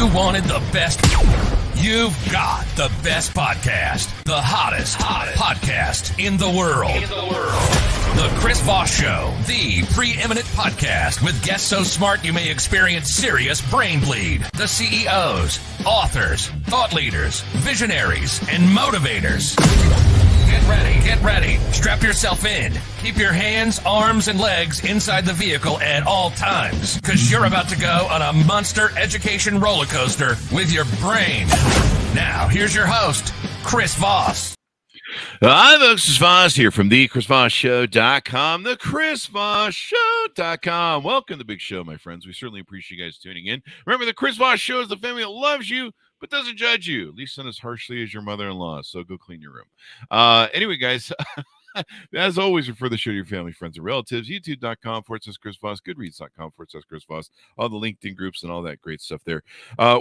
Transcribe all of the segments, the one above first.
you wanted the best, you've got the best podcast, the hottest podcast in the world. The Chris Voss Show, the preeminent podcast with guests so smart you may experience serious brain bleed. The CEOs, authors, thought leaders, visionaries, and motivators. Get ready. Strap yourself in. Keep your hands, arms, and legs inside the vehicle at all times, because you're about to go on a monster education roller coaster with your brain. Now, here's your host, Chris Voss. Hi, folks. Chris Voss here from the ChrisVossShow.com, the ChrisVossShow.com. Welcome to the big show, my friends. We certainly appreciate you guys tuning in. Remember, the Chris Voss Show is the family that loves you but doesn't judge you, at least not as harshly as your mother-in-law, so go clean your room. Anyway, guys, as always, refer the show to your family, friends, and relatives. YouTube.com/Chris Voss, Goodreads.com/Chris Voss, all the LinkedIn groups and all that great stuff there.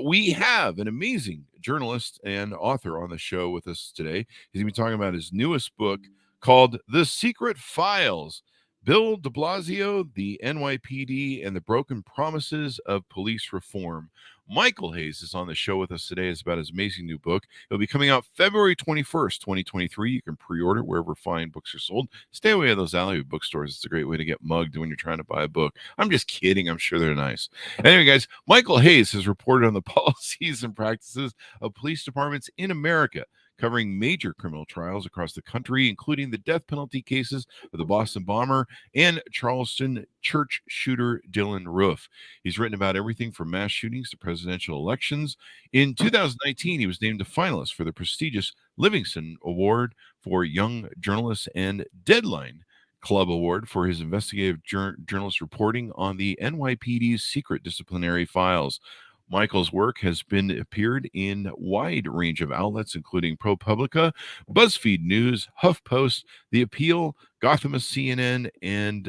We have an amazing journalist and author on the show with us today. He's going to be talking about his newest book called The Secret Files: Bill de Blasio, the NYPD, and the Broken Promises of Police Reform. Michael Hayes is on the show with us today. It's about his amazing new book. It'll be coming out February 21st, 2023. You can pre-order wherever fine books are sold. Stay away from those alleyway bookstores. It's a great way to get mugged when you're trying to buy a book. I'm just kidding. I'm sure they're nice. Anyway, guys, Michael Hayes has reported on the policies and practices of police departments in America, covering major criminal trials across the country, including the death penalty cases of the Boston bomber and Charleston church shooter Dylan Roof. He's written about everything from mass shootings to presidential elections. In 2019, he was named a finalist for the prestigious Livingston Award for Young Journalists and Deadline Club Award for his investigative journalist reporting on the NYPD's secret disciplinary files. Michael's work has been appeared in a wide range of outlets, including ProPublica, BuzzFeed News, HuffPost, The Appeal, Gothamist, CNN, and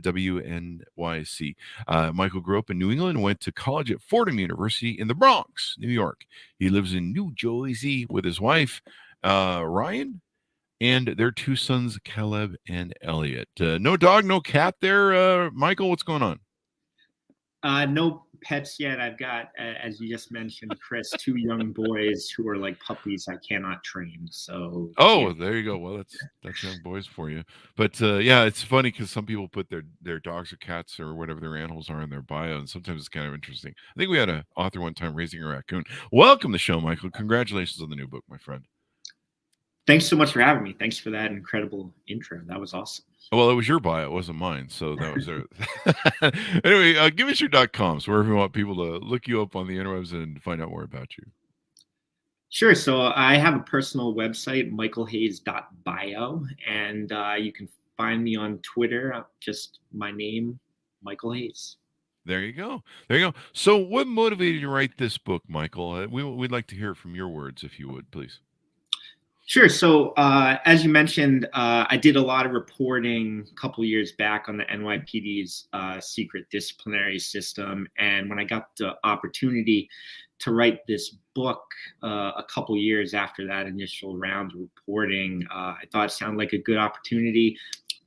WNYC. Michael grew up in New England and went to college at Fordham University in the Bronx, New York. He lives in New Jersey with his wife, Ryan, and their two sons, Caleb and Elliot. No dog, no cat there. Michael, what's going on? No pets yet. I've got, as you just mentioned, Chris, two young boys who are like puppies I cannot train. So yeah. There you go. Well, that's young boys for you. But yeah, it's funny because some people put their dogs or cats or whatever their animals are in their bio, and sometimes it's kind of interesting. I think we had an author one time raising a raccoon. Welcome to the show, Michael. Congratulations on the new book, my friend. Thanks so much for having me. Thanks for that incredible intro. That was awesome. Well, it was your bio. It wasn't mine. So that was there. Anyway, give us your .coms wherever you want people to look you up on the interwebs and find out more about you. Sure. So I have a personal website, michaelhayes.bio, and you can find me on Twitter. Just my name, Michael Hayes. There you go. So what motivated you to write this book, Michael? We'd like to hear it from your words, if you would, please. Sure. So as you mentioned, I did a lot of reporting a couple of years back on the NYPD's secret disciplinary system. And when I got the opportunity to write this book a couple of years after that initial round of reporting, I thought it sounded like a good opportunity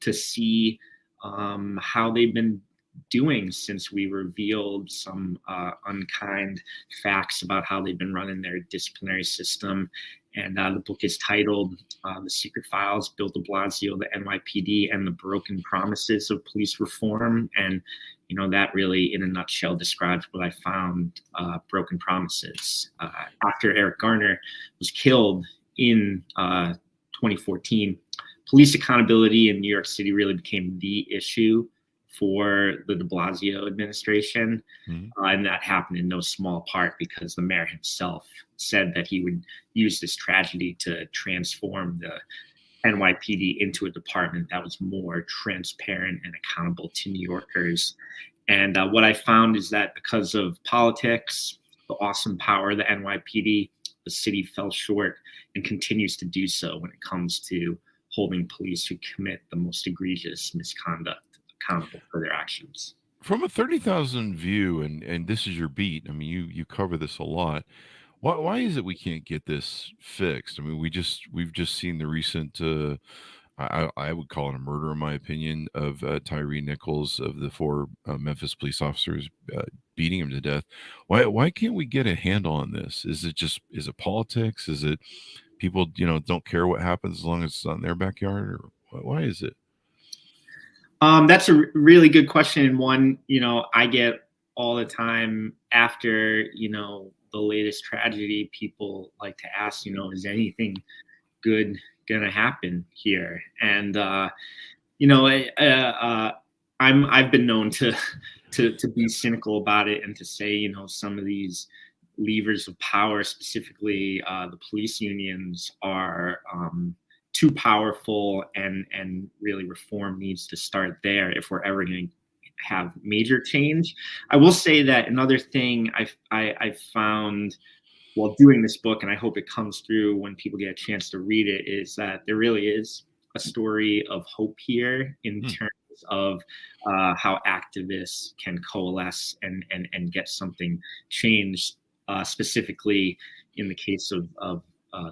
to see how they've been doing since we revealed some unkind facts about how they've been running their disciplinary system. And the book is titled The Secret Files: Bill de Blasio, the NYPD, and the Broken Promises of Police Reform. And, you know, that really, in a nutshell, describes what I found, broken promises. After Eric Garner was killed in 2014, police accountability in New York City really became the issue for the de Blasio administration. And that happened in no small part because the mayor himself said that he would use this tragedy to transform the NYPD into a department that was more transparent and accountable to New Yorkers. And what I found is that because of politics, the awesome power of the NYPD, the city fell short and continues to do so when it comes to holding police who commit the most egregious misconduct accountable for their actions. From a 30,000 view, and this is your beat, I mean, you cover this a lot. Why is it we can't get this fixed? I mean, we've just seen the recent I would call it a murder, in my opinion, of Tyree Nichols, of the four Memphis police officers beating him to death. Why can't we get a handle on this? Is it politics? Is it people don't care what happens as long as it's on their backyard, or why is it? That's a really good question, and one I get all the time after the latest tragedy. People like to ask, is anything good gonna happen here? And I've been known to be cynical about it and to say, some of these levers of power, specifically the police unions, are too powerful, and really reform needs to start there if we're ever going to have major change. I will say that another thing I found while doing this book, and I hope it comes through when people get a chance to read it, is that there really is a story of hope here in terms of how activists can coalesce and get something changed. Specifically, in the case of the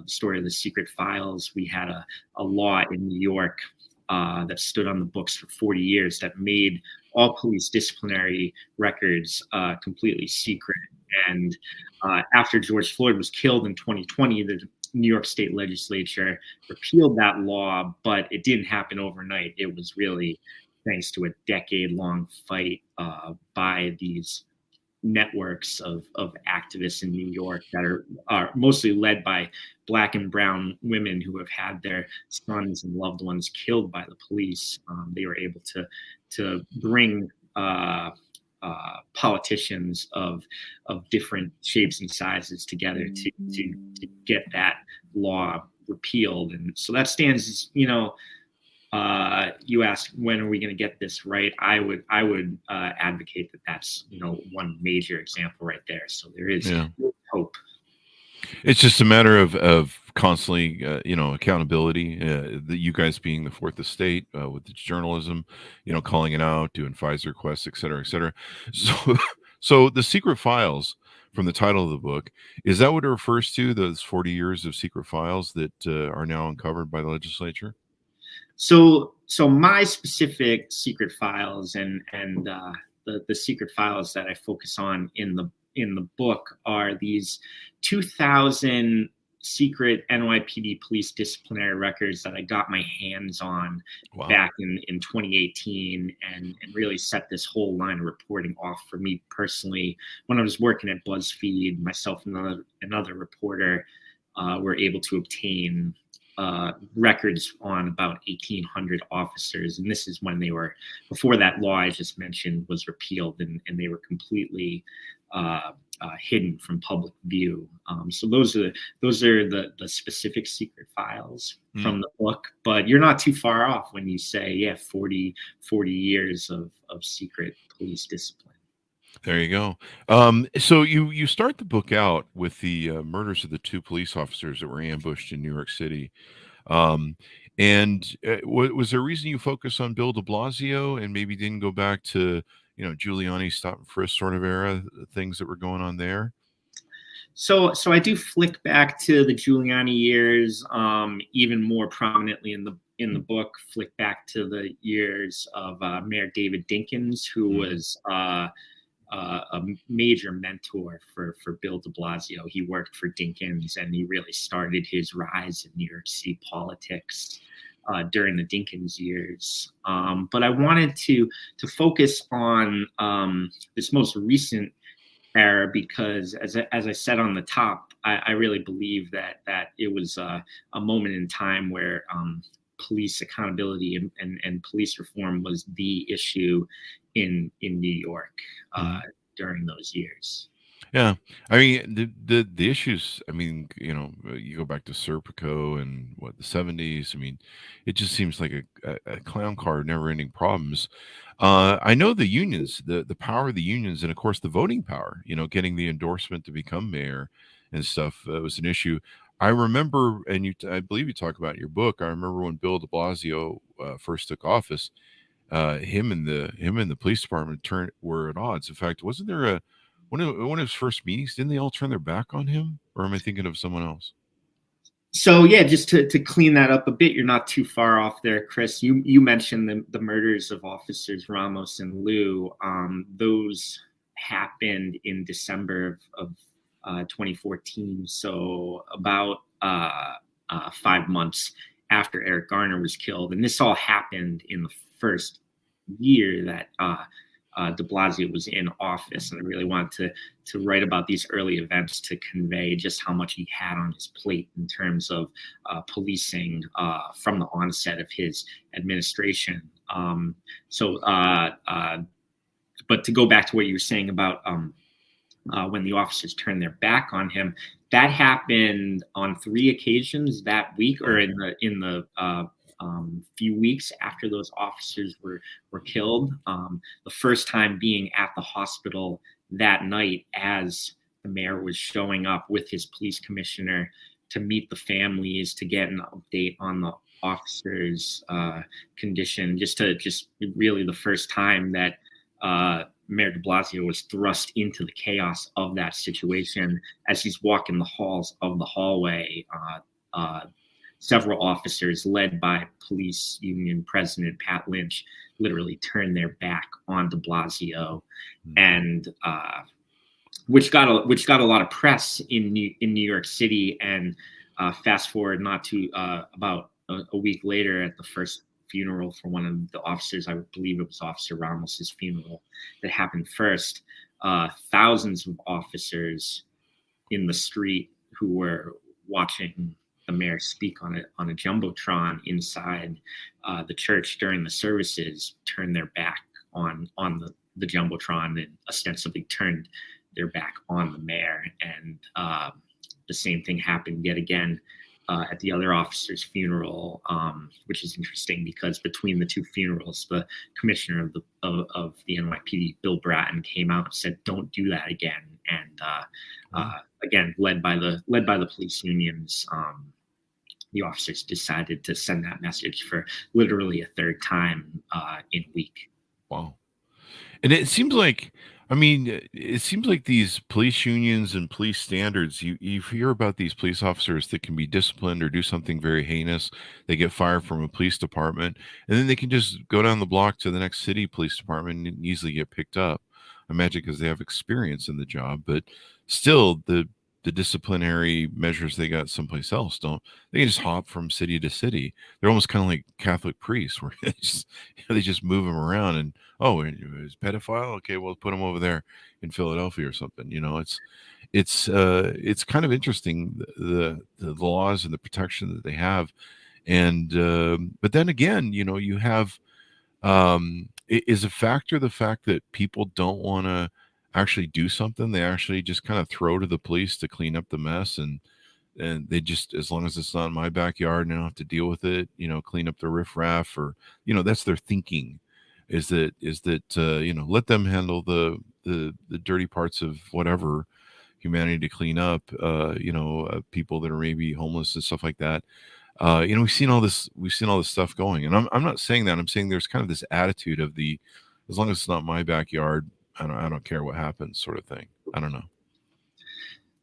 story of the secret files, we had a law in New York that stood on the books for 40 years that made all police disciplinary records completely secret. And after George Floyd was killed in 2020, the New York State legislature repealed that law, but it didn't happen overnight. It was really thanks to a decade-long fight by these networks of activists in New York that are mostly led by Black and brown women who have had their sons and loved ones killed by the police. They were able to bring politicians of different shapes and sizes together to get that law repealed. And so that stands as, you asked, when are we going to get this right? I would advocate that that's one major example right there. So there is hope. It's just a matter of constantly, accountability. You guys being the fourth estate with its journalism, calling it out, doing FISA requests, et cetera, et cetera. So the secret files, from the title of the book, is that what it refers to? Those 40 years of secret files that are now uncovered by the legislature? So my specific secret files and the secret files that I focus on in the book are these 2,000 secret NYPD police disciplinary records that I got my hands on back in 2018, and really set this whole line of reporting off for me personally. When I was working at BuzzFeed, myself and another reporter were able to obtain records on about 1,800 officers. And this is when they were, before that law I just mentioned was repealed, and they were completely hidden from public view. So those are the specific secret files from the book, but you're not too far off when you say, 40 years of secret police discipline. There you go. So you start the book out with the murders of the two police officers that were ambushed in New York City. And was there a reason you focus on Bill de Blasio and maybe didn't go back to, Giuliani stop and frisk sort of era, things that were going on there? So I do flick back to the Giuliani years, even more prominently in the book. Flick back to the years of Mayor David Dinkins, who was a major mentor for Bill de Blasio. He worked for Dinkins, and he really started his rise in New York City politics during the Dinkins years. But I wanted to focus on this most recent era because, as I said on the top, I really believe that it was a moment in time where police accountability and police reform was the issue in New York during those years. Yeah, I mean the issues. I mean, you go back to Serpico and the 70s. I mean, it just seems like a clown car, never-ending problems. I know the unions, the power of the unions, and of course the voting power. Getting the endorsement to become mayor and stuff was an issue. I remember, and I believe you talk about in your book. I remember when Bill de Blasio first took office. Him and the police department were at odds. In fact, wasn't there one of his first meetings? Didn't they all turn their back on him? Or am I thinking of someone else? So yeah, just to clean that up a bit, you're not too far off there, Chris. You mentioned the murders of officers Ramos and Liu. Those happened in December of 2014. So about 5 months after Eric Garner was killed, and this all happened in the first year that de Blasio was in office. And I really wanted to write about these early events to convey just how much he had on his plate in terms of policing from the onset of his administration. But to go back to what you were saying about when the officers turned their back on him, that happened on 3 occasions that week, or in the few weeks after those officers were killed. The first time being at the hospital that night as the mayor was showing up with his police commissioner to meet the families, to get an update on the officers' condition. Just really the first time that Mayor de Blasio was thrust into the chaos of that situation. As he's walking the halls of the hallway, several officers led by police union president Pat Lynch literally turned their back on de Blasio, and which got a lot of press in New York City. And fast forward not to about a week later, at the first funeral for one of the officers, I believe it was Officer Ramos's funeral that happened first, thousands of officers in the street who were watching the mayor speak on a jumbotron inside the church during the services turned their back on the jumbotron and ostensibly turned their back on the mayor. And the same thing happened yet again at the other officer's funeral, which is interesting because between the 2 funerals, the commissioner of the NYPD, Bill Bratton, came out and said, "Don't do that again." And again, led by the police unions, the officers decided to send that message for literally a 3rd time in a week. Wow. And it seems like, these police unions and police standards, you hear about these police officers that can be disciplined or do something very heinous. They get fired from a police department, and then they can just go down the block to the next city police department and easily get picked up. I imagine because they have experience in the job, but still the disciplinary measures they got someplace else they can just hop from city to city. They're almost kind of like Catholic priests where they just move them around, and is pedophile, okay, well, put him over there in Philadelphia or something. It's kind of interesting, the laws and the protection that they have. And but then again, you have is a factor the fact that people don't want to actually do something. They actually just kind of throw to the police to clean up the mess, and they just, as long as it's not in my backyard and I don't have to deal with it, clean up the riffraff, or that's their thinking, is that let them handle the dirty parts of whatever humanity to clean up, people that are maybe homeless and stuff like that. We've seen all this stuff going, and I'm not saying that. I'm saying there's kind of this attitude of as long as it's not my backyard, I don't care what happens, sort of thing. I don't know.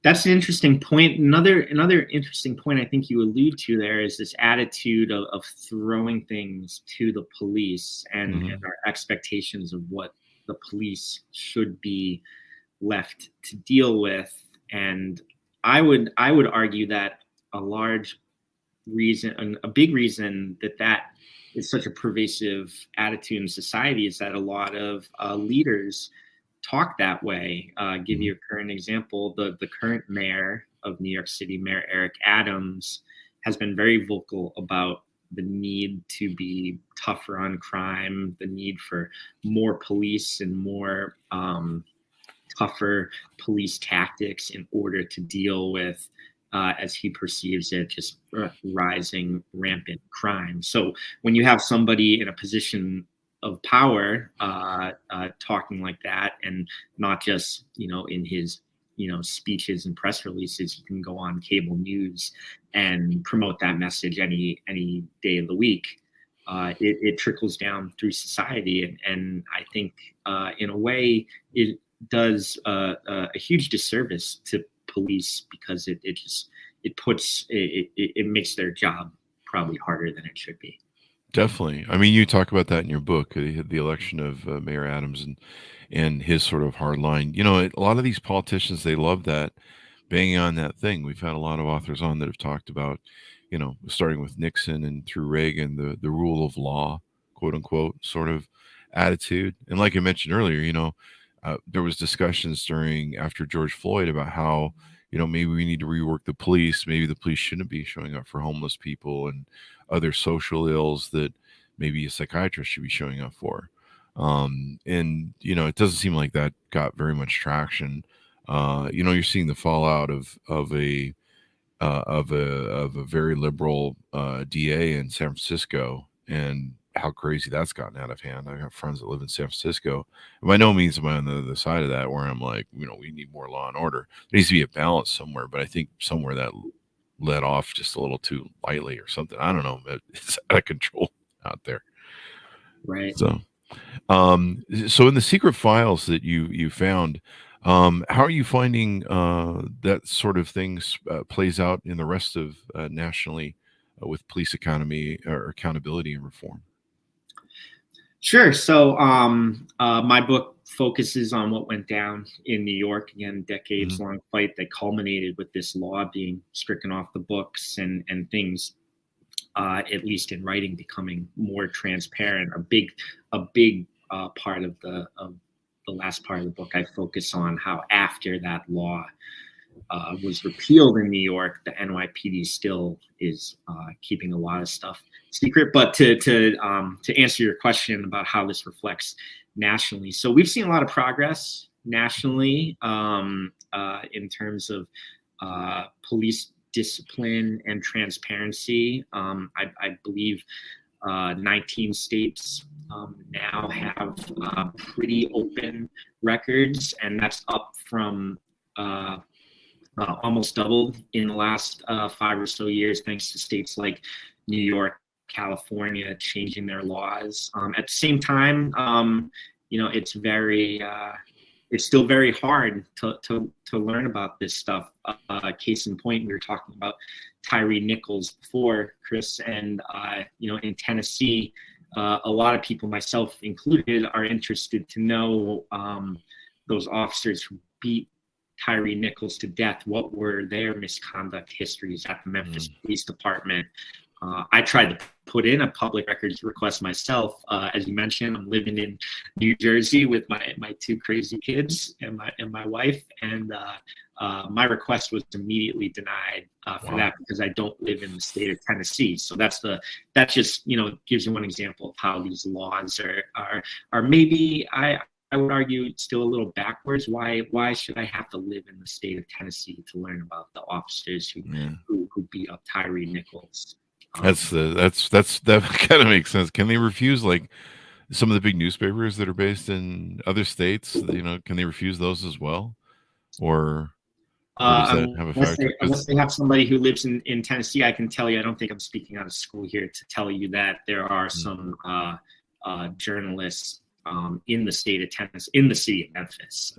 That's an interesting point. Another interesting point I think you allude to there is this attitude of throwing things to the police and our expectations of what the police should be left to deal with. And I would argue that a big reason that is such a pervasive attitude in society is that a lot of leaders talk that way. Give you a current example. The current mayor of New York City, Mayor Eric Adams, has been very vocal about the need to be tougher on crime, the need for more police and more tougher police tactics in order to deal with, as he perceives it, just rising rampant crime. So when you have somebody in a position of power talking like that, and not just in his speeches and press releases, you can go on cable news and promote that message any day of the week. It trickles down through society, and I think in a way it does a huge disservice to police, because it just it makes their job probably harder than it should be. Definitely. I mean, you talk about that in your book, the election of Mayor Adams and his sort of hard line. You know, a lot of these politicians, they love that, banging on that thing. We've had a lot of authors on that have talked about, you know, starting with Nixon and through Reagan, the rule of law, quote unquote, sort of attitude. And like I mentioned earlier, you know, there was discussions after George Floyd about how, you know, maybe we need to rework the police. Maybe the police shouldn't be showing up for homeless people and other social ills that maybe a psychiatrist should be showing up for. And, you know, it doesn't seem like that got very much traction. You know, you're seeing the fallout of a very liberal DA in San Francisco, and how crazy that's gotten out of hand. I have friends that live in San Francisco. And by no means am I on the other side of that, where I'm like, you know, we need more law and order. There needs to be a balance somewhere, but I think somewhere that let off just a little too lightly or something. I don't know. It's out of control out there. Right. So in the secret files that you found, how are you finding that sort of things plays out in the rest of nationally with police economy or accountability and reform? Sure. So my book focuses on what went down in New York. Again, decades-long fight that culminated with this law being stricken off the books and things, at least in writing, becoming more transparent. A big part of the last part of the book, I focus on how after that law was repealed in New York, the NYPD still is keeping a lot of stuff secret. But to answer your question about how this reflects nationally, so we've seen a lot of progress nationally in terms of police discipline and transparency. I believe 19 states now have pretty open records, and that's up from almost doubled in the last 5 or so years, thanks to states like New York, California changing their laws. At the same time, you know, it's still very hard to learn about this stuff. Case in point, we were talking about Tyree Nichols before, Chris, and you know, in Tennessee, a lot of people, myself included, are interested to know those officers who beat Tyree Nichols to death. What were their misconduct histories at the Memphis Police Department? I tried to put in a public records request myself. As you mentioned, I'm living in New Jersey with my 2 crazy kids and my wife, and my request was immediately denied for that because I don't live in the state of Tennessee. So that just, you know, gives you one example of how these laws are maybe, I would argue, still a little backwards. Why should I have to live in the state of Tennessee to learn about the officers who beat up Tyree Nichols? That kind of makes sense. Can they refuse, like, some of the big newspapers that are based in other states? You know, can they refuse those as well, or does that have a factor? Unless they have somebody who lives in Tennessee, I can tell you, I don't think I'm speaking out of school here to tell you that there are some journalists in the state of Tennessee, in the city of Memphis,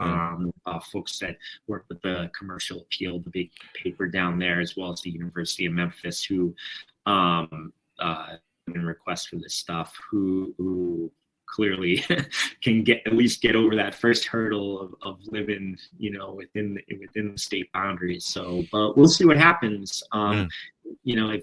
folks that work with the Commercial Appeal, the big paper down there, as well as the University of Memphis, who requests for this stuff, who clearly can at least get over that first hurdle of living, you know, within the state boundaries. So, but we'll see what happens. You know,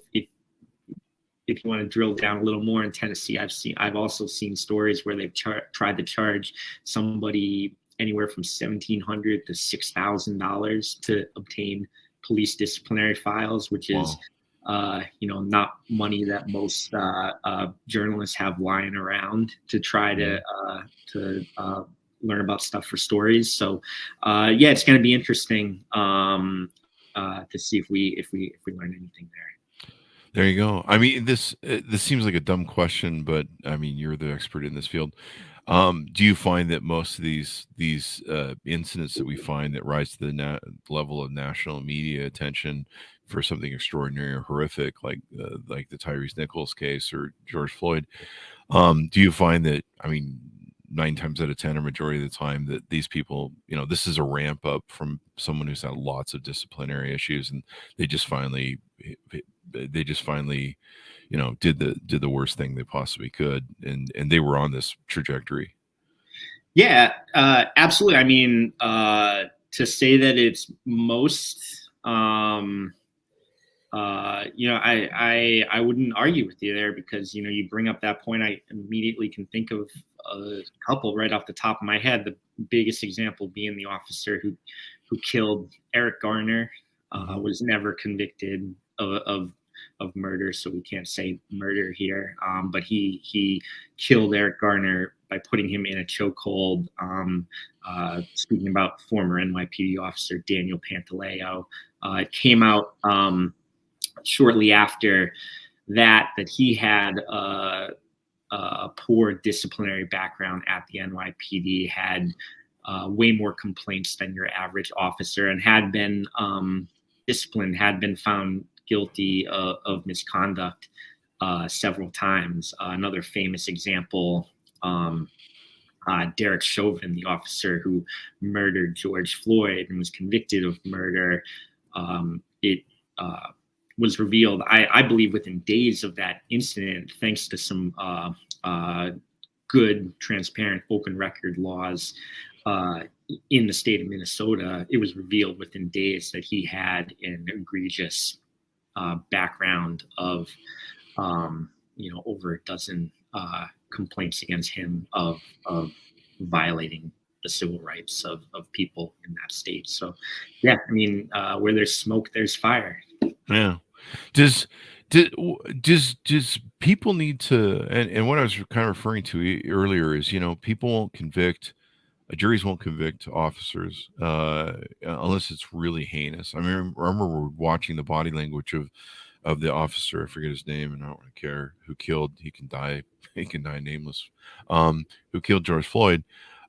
if you want to drill down a little more in Tennessee, I've also seen stories where they've tried to charge somebody anywhere from $1,700 to $6,000 to obtain police disciplinary files, which is you know, not money that most journalists have lying around to try to learn about stuff for stories. So yeah, it's going to be interesting to see if we learn anything there. There you go. I mean, this seems like a dumb question, but I mean, you're the expert in this field. Do you find that most of these incidents that we find that rise to the level of national media attention for something extraordinary or horrific, like the Tyree Nichols case or George Floyd, do you find that, I mean, 9 times out of 10 or majority of the time that these people, this is a ramp up from someone who's had lots of disciplinary issues, and they just finally did the worst thing they possibly could, and they were on this trajectory. Yeah, absolutely. I mean, to say that it's most, I wouldn't argue with you there, because, you bring up that point. I immediately can think of a couple right off the top of my head. The biggest example being the officer who killed Eric Garner, was never convicted of murder, so we can't say murder here. But he killed Eric Garner by putting him in a chokehold. Speaking about former NYPD officer Daniel Pantaleo, it came out shortly after that he had a poor disciplinary background at the NYPD, had way more complaints than your average officer, and had been disciplined, had been found guilty of misconduct several times. Another famous example, Derek Chauvin, the officer who murdered George Floyd and was convicted of murder. It was revealed, I believe, within days of that incident, thanks to some good, transparent, open record laws in the state of Minnesota. It was revealed within days that he had an egregious background of, over a dozen complaints against him of violating the civil rights of people in that state. So, yeah, I mean, where there's smoke, there's fire. Yeah. Does people need to, and what I was kind of referring to earlier is, people won't convict, juries won't convict officers unless it's really heinous. I mean, I remember watching the body language of the officer, I forget his name, and I don't really care, who killed, he can die nameless, who killed George Floyd.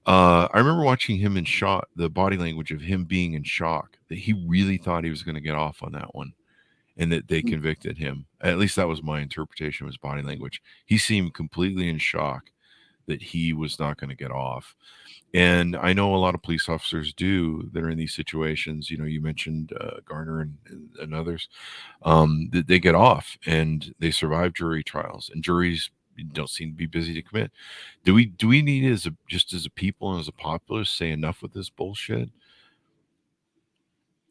I remember watching him in shock, the body language of him being in shock, that he really thought he was going to get off on that one, and that they convicted him. At least that was my interpretation of his body language. He seemed completely in shock that he was not going to get off. And I know a lot of police officers that are in these situations. You mentioned Garner and others, that they get off and they survive jury trials, and juries don't seem to be busy to commit. Do we need, as a people and as a populace, say enough with this bullshit?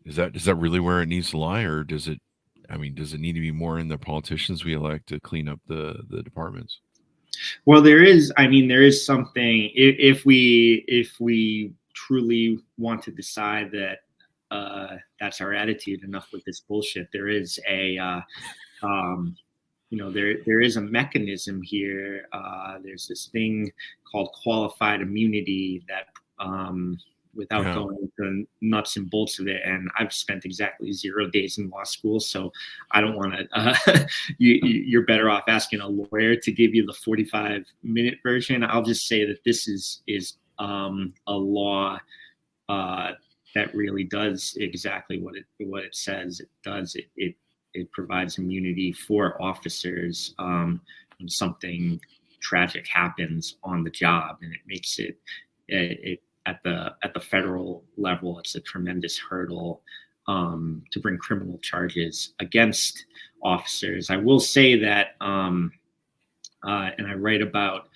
Is that really where it needs to lie, or does it need to be more in the politicians we elect to clean up the departments? Well, there is something, if we truly want to decide that that's our attitude, enough with this bullshit, there is there is a mechanism here. There's this thing called qualified immunity that, without going into the nuts and bolts of it, and I've spent exactly 0 days in law school, so I don't want to. You're better off asking a lawyer to give you the 45-minute version. I'll just say that this is a law that really does exactly what it says it does. It provides immunity for officers when something tragic happens on the job, and it makes it at the federal level, it's a tremendous hurdle to bring criminal charges against officers. I will say that, and I write about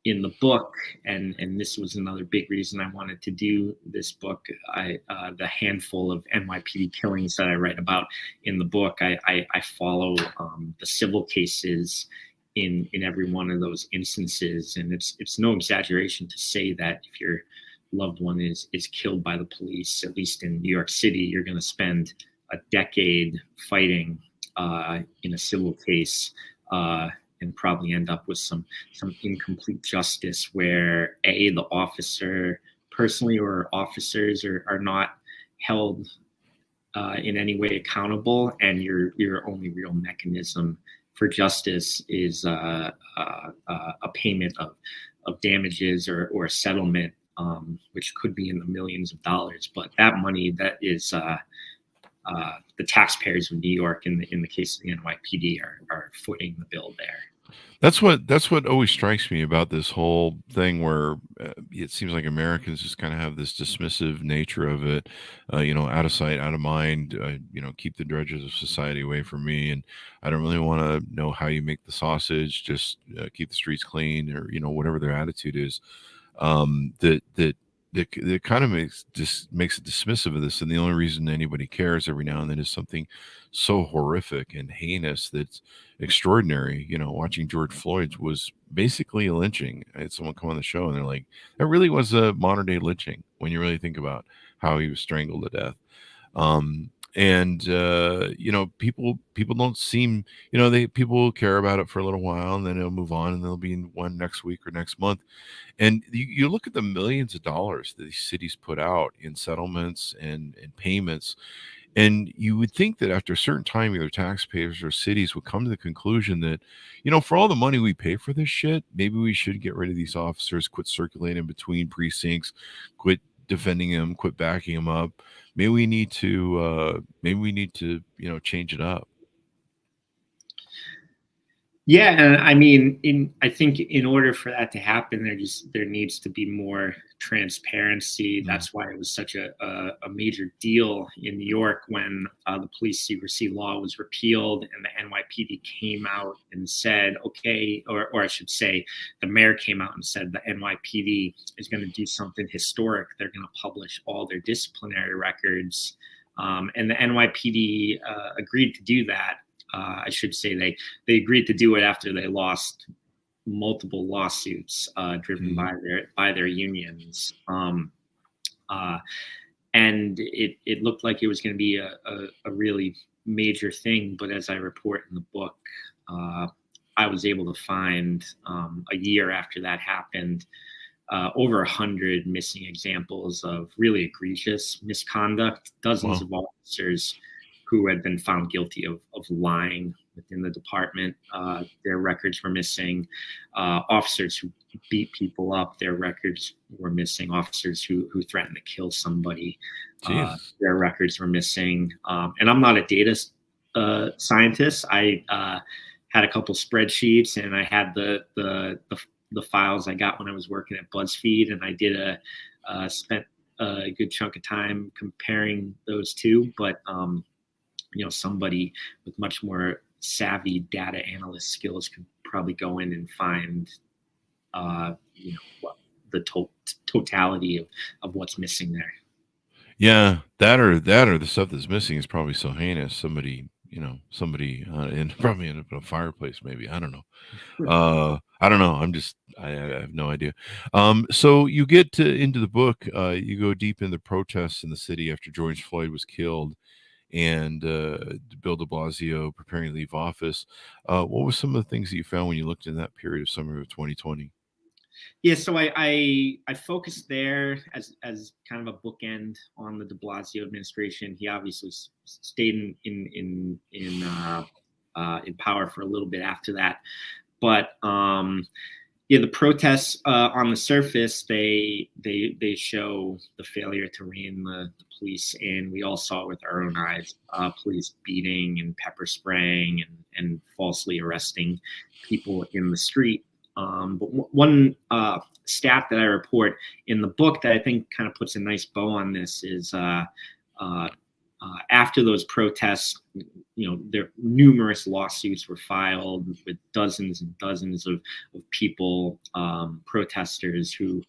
in the book, and this was another big reason I wanted to do this book. The handful of NYPD killings that I write about in the book, I follow the civil cases in every one of those instances, and it's no exaggeration to say that if your loved one is killed by the police, at least in New York City, you're going to spend a decade fighting in a civil case, and probably end up with some incomplete justice where the officer personally or officers are not held in any way accountable, and your only real mechanism for justice is a payment of damages or a settlement, which could be in the millions of dollars. But that money, that is the taxpayers of New York, in the case of the NYPD, are footing the bill there. That's what always strikes me about this whole thing, where it seems like Americans just kind of have this dismissive nature of it. Out of sight, out of mind. Keep the drudges of society away from me, and I don't really want to know how you make the sausage. Just keep the streets clean, or whatever their attitude is. That kind of makes it dismissive of this, and the only reason anybody cares every now and then is something so horrific and heinous that's extraordinary. Watching George Floyd's was basically a lynching. I had someone come on the show and they're like, that really was a modern day lynching when you really think about how he was strangled to death. And people don't seem, people care about it for a little while, and then it'll move on, and there'll be one next week or next month. And you look at the millions of dollars that these cities put out in settlements and payments, and you would think that after a certain time, either taxpayers or cities would come to the conclusion that, for all the money we pay for this shit, maybe we should get rid of these officers, quit circulating between precincts, quit defending them, quit backing them up. Maybe we need to change it up. Yeah, and I mean, I think in order for that to happen, there needs to be more transparency. That's why it was such a major deal in New York when the police secrecy law was repealed, and the NYPD came out and said, okay, or I should say, the mayor came out and said the NYPD is going to do something historic. They're going to publish all their disciplinary records, and the NYPD agreed to do that. I should say they agreed to do it after they lost multiple lawsuits driven by their unions, and it looked like it was going to be a really major thing. But as I report in the book, I was able to find a year after that happened, over 100 missing examples of really egregious misconduct. Dozens of officers who had been found guilty of lying within the department. Their records were missing. Officers who beat people up, their records were missing. Officers who threatened to kill somebody, their records were missing. And I'm not a data scientist. I had a couple spreadsheets, and I had the files I got when I was working at BuzzFeed, and I did spent a good chunk of time comparing those two. But somebody with much more savvy data analyst skills could probably go in and find, the totality of what's missing there. Yeah, that or the stuff that's missing is probably so heinous. Somebody and probably end up in a fireplace. Maybe, I don't know. I don't know. I have no idea. So you get into the book. You go deep in the protests in the city after George Floyd was killed, and Bill de Blasio preparing to leave office. What were some of the things that you found when you looked in that period of summer of 2020? Yeah, so I focused there as kind of a bookend on the de Blasio administration. He obviously stayed in power for a little bit after that, but the protests on the surface, they show the failure to rein the police in. We all saw it with our own eyes, police beating and pepper spraying and falsely arresting people in the street. But one stat that I report in the book that I think kind of puts a nice bow on this is after those protests, there numerous lawsuits were filed with dozens and dozens of people, protesters who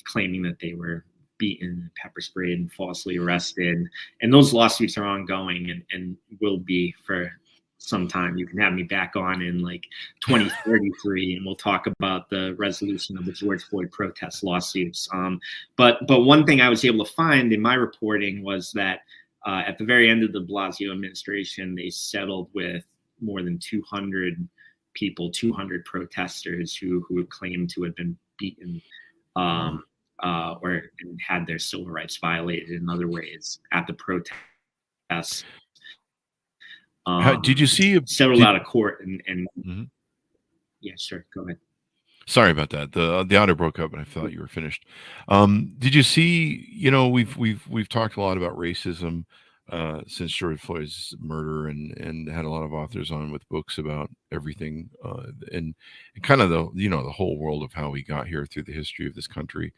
claiming that they were beaten, pepper sprayed, and falsely arrested. And those lawsuits are ongoing and will be for some time. You can have me back on in like 2033 and we'll talk about the resolution of the George Floyd protest lawsuits. But one thing I was able to find in my reporting was that at the very end of the Blasio administration, they settled with more than 200 people, 200 protesters who claimed to have been beaten or had their civil rights violated in other ways at the protests. Did you see settled out of court and mm-hmm. Yeah, sure, go ahead. Sorry about that. The audio broke up and I thought you were finished. Did you see, we've talked a lot about racism since George Floyd's murder, and had a lot of authors on with books about everything, and kind of the whole world of how we got here through the history of this country.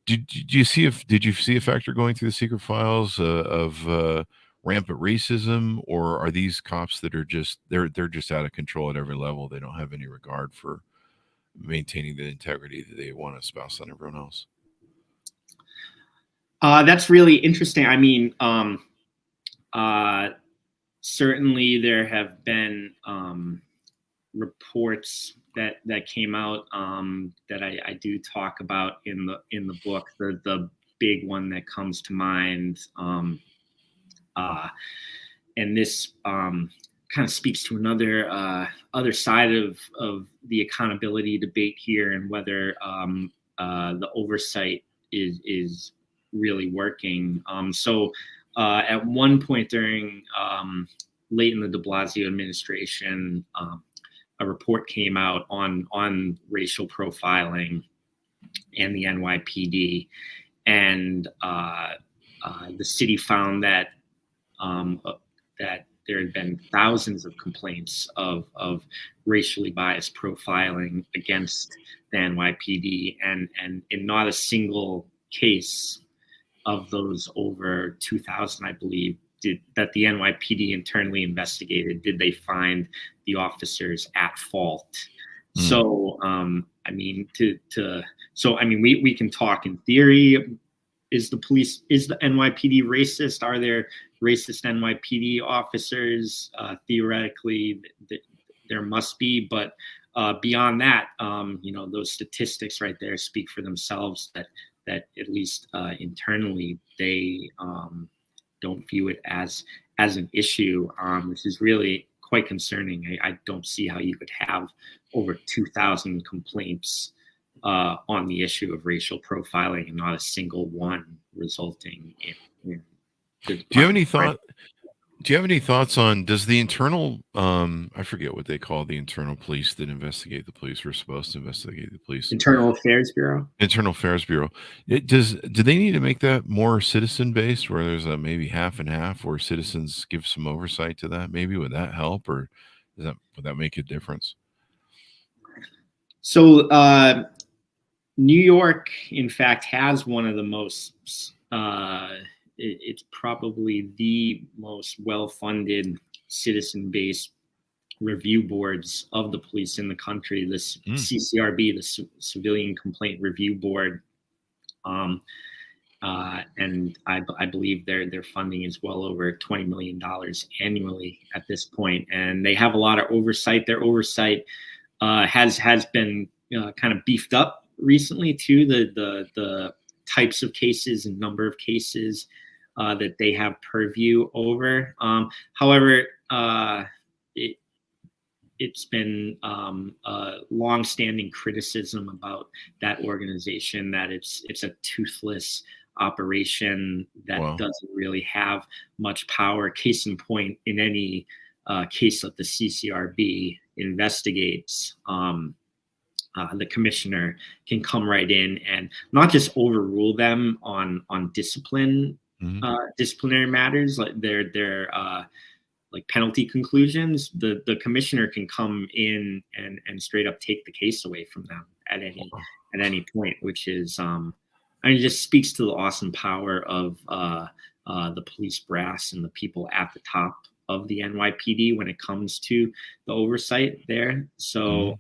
Did you see a factor going through the secret files of rampant racism, or are these cops that are just they're just out of control at every level? They don't have any regard for maintaining the integrity that they want to espouse on everyone else. That's really interesting. I mean, certainly there have been reports that came out that I do talk about in the book. The big one that comes to mind, and this kind of speaks to another other side of the accountability debate here, and whether the oversight is really working. So at one point during late in the de Blasio administration, a report came out on racial profiling and the NYPD, and the city found that that there had been thousands of complaints of racially biased profiling against the NYPD, and in not a single case of those over 2,000, I believe, that the NYPD internally investigated, did they find the officers at fault. So, I mean, we can talk in theory. Is the NYPD racist? Are there racist NYPD officers? Theoretically, there must be, but beyond that, those statistics right there speak for themselves. That at least internally they don't view it as an issue, which is really quite concerning. I don't see how you could have over 2,000 complaints on the issue of racial profiling and not a single one resulting in Do you have any thought? Do you have any thoughts on, does the internal, I forget what they call the internal police that investigate the police, or supposed to investigate the police? Internal Affairs Bureau. Internal Affairs Bureau. Do they need to make that more citizen based, where there's a maybe half and half, where citizens give some oversight to that? Maybe would that help, or would that make a difference? So New York, in fact, has one of the most it's probably the most well-funded citizen-based review boards of the police in the country. This CCRB, the Civilian Complaint Review Board, and I believe their funding is well over $20 million annually at this point, and they have a lot of oversight. Their oversight has been kind of beefed up recently too. The types of cases and number of cases that they have purview over. However, it's been a long-standing criticism about that organization, that it's a toothless operation that doesn't really have much power. Case in point, in any case that the CCRB investigates, the commissioner can come right in and not just overrule them on disciplinary matters, like their like penalty conclusions. The commissioner can come in and straight up take the case away from them at any point, which is it just speaks to the awesome power of the police brass and the people at the top of the NYPD when it comes to the oversight there. So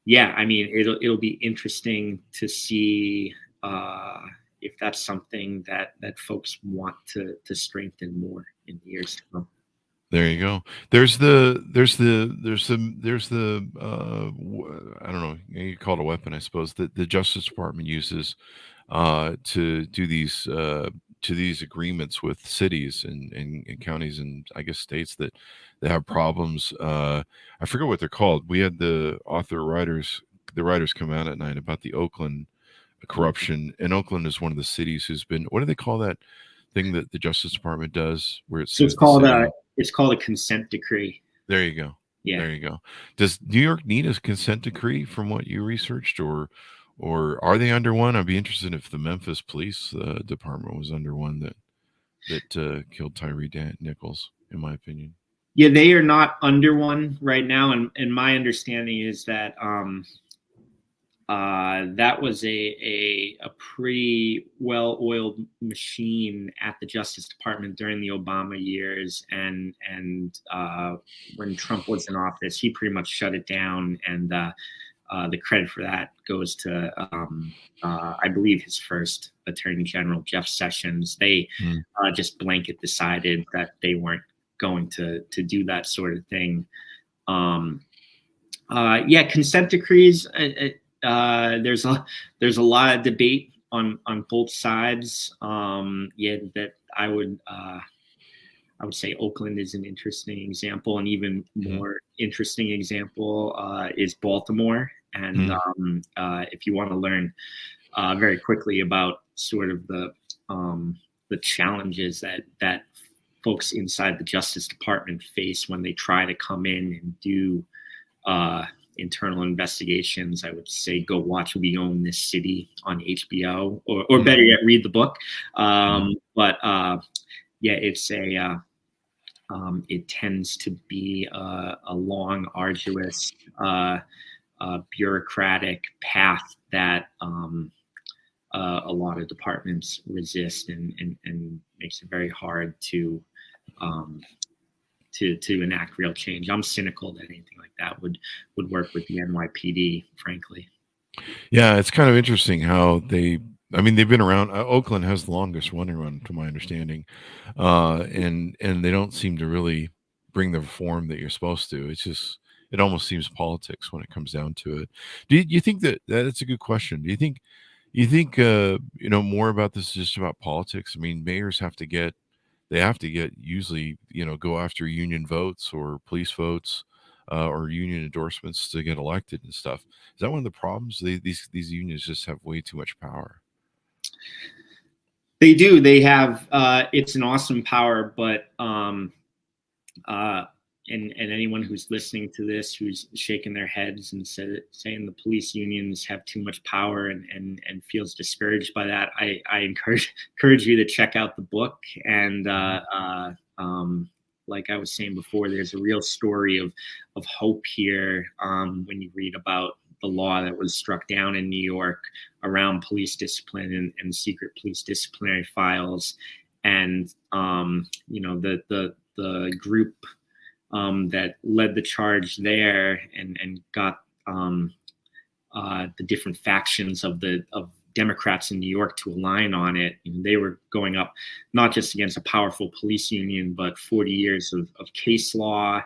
yeah, I mean, it'll be interesting to see if that's something that folks want to strengthen more in the years to come. There you go. There's the I don't know, you call it a weapon, I suppose, that the Justice Department uses to do these agreements with cities and counties and I guess states that have problems. I forget what they're called. We had the writers come out at night about the Oakland corruption, and Oakland is one of the cities who's been, what do they call that thing that the Justice Department does, where it's called a consent decree. There you go. Yeah. There you go. Does New York need a consent decree from what you researched, or or are they under one? I'd be interested if the Memphis Police Department was under one that killed Tyree Nichols, in my opinion. Yeah, they are not under one right now, and my understanding is that that was a pretty well-oiled machine at the Justice Department during the Obama years, and when Trump was in office, he pretty much shut it down, and the credit for that goes to I believe his first Attorney General, Jeff Sessions. They just blanket decided that they weren't going to do that sort of thing. Yeah, consent decrees. There's a lot of debate on both sides. Yeah, that I would say Oakland is an interesting example. An even more interesting example is Baltimore. And if you want to learn very quickly about sort of the challenges that folks inside the Justice Department face when they try to come in and do internal investigations, I would say go watch We Own This City on HBO, or better yet, read the book. But yeah, it's it tends to be a long, arduous, bureaucratic path that a lot of departments resist, and makes it very hard to enact real change. I'm cynical that anything like that would work with the NYPD, frankly. Yeah, it's kind of interesting how they've been around. Oakland has the longest running one, to my understanding, and they don't seem to really bring the reform that you're supposed to. It's just, it almost seems politics when it comes down to it. Do you think that's a good question? Do you think more about this is just about politics? I mean, mayors have to get usually, go after union votes or police votes or union endorsements to get elected and stuff. Is that one of the problems? These unions just have way too much power. They do. They have. It's an awesome power, but and anyone who's listening to this, who's shaking their heads and saying the police unions have too much power and feels discouraged by that, I encourage you to check out the book. And like I was saying before, there's a real story of hope here when you read about the law that was struck down in New York around police discipline and secret police disciplinary files, and the group that led the charge there and got the different factions of Democrats in New York to align on it. And they were going up not just against a powerful police union, but 40 years of case law,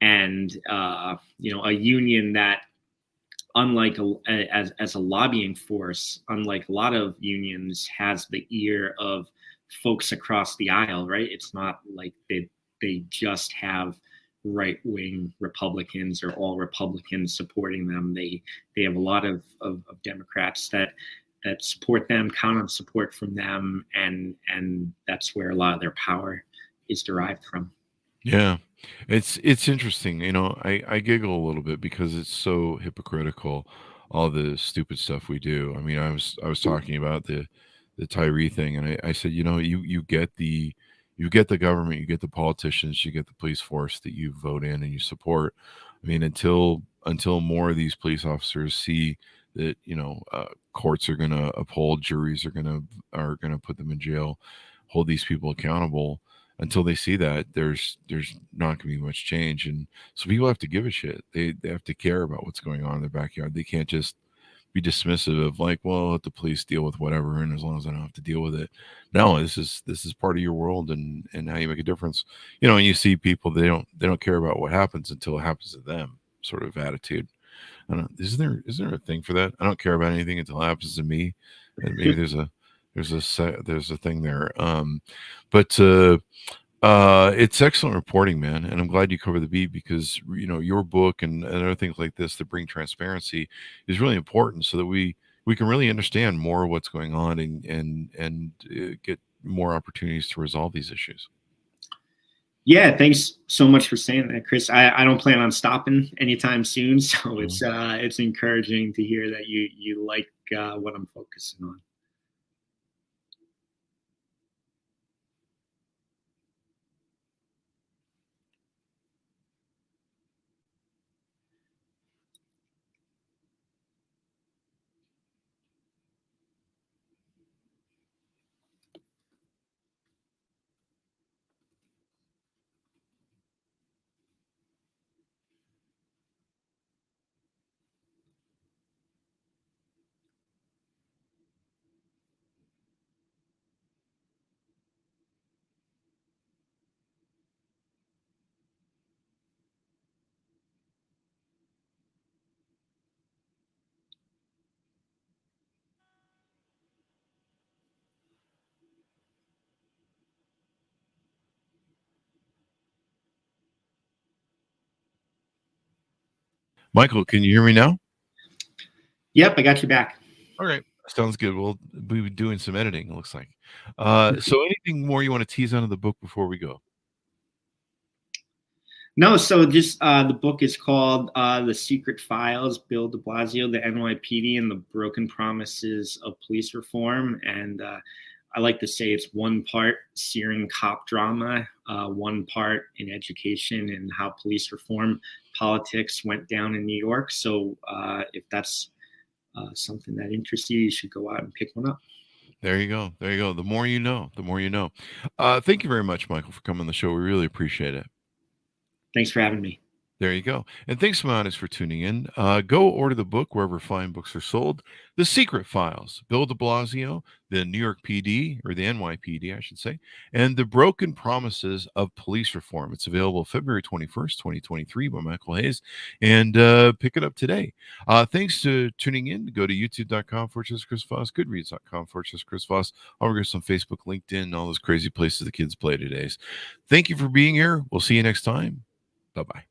and a union that, unlike as a lobbying force, unlike a lot of unions, has the ear of folks across the aisle. Right? It's not like they just have right-wing Republicans or all Republicans supporting them. They have a lot of Democrats that support them, count on support from them, and that's where a lot of their power is derived from. Yeah, it's interesting. I giggle a little bit because it's so hypocritical, all the stupid stuff we do. I mean, I was talking about the Tyree thing, and I said, you get the government, you get the politicians, you get the police force that you vote in and you support. I mean, until more of these police officers see that, courts are going to uphold, juries are going to put them in jail, hold these people accountable. Until they see that, there's not going to be much change. And so people have to give a shit. They have to care about what's going on in their backyard. They can't just be dismissive of like, well, let the police deal with whatever, and as long as I don't have to deal with it. No, this is part of your world and how you make a difference. And you see people, they don't care about what happens until it happens to them, sort of attitude. I don't know, is there a thing for that? I don't care about anything until it happens to me. And maybe there's a thing there. But it's excellent reporting, man, and I'm glad you covered the beat, because your book and other things like this that bring transparency is really important, so that we can really understand more of what's going on and get more opportunities to resolve these issues. Yeah, thanks so much for saying that, Chris. I don't plan on stopping anytime soon, so Mhm. it's encouraging to hear that you like what I'm focusing on. Michael, can you hear me now? Yep, I got you back. All right. Sounds good. We'll be doing some editing, it looks like. So anything more you want to tease out of the book before we go? No, so just the book is called The Secret Files, Bill de Blasio, the NYPD, and the Broken Promises of Police Reform. And I like to say it's one part searing cop drama, one part in education and how police reform politics went down in New York. So if that's something that interests you, you should go out and pick one up. There you go. There you go. The more you know, the more you know. Thank you very much, Michael, for coming on the show. We really appreciate it. Thanks for having me. There you go. And thanks, Mountis, for tuning in. Go order the book wherever fine books are sold. The Secret Files, Bill de Blasio, the New York PD, or the NYPD, I should say, and the Broken Promises of Police Reform. It's available February 21st, 2023 by Michael Hayes. And pick it up today. Thanks to tuning in. Go to youtube.com/Chris Voss, goodreads.com/Chris Voss. I'll go some Facebook, LinkedIn, all those crazy places the kids play today. Thank you for being here. We'll see you next time. Bye-bye.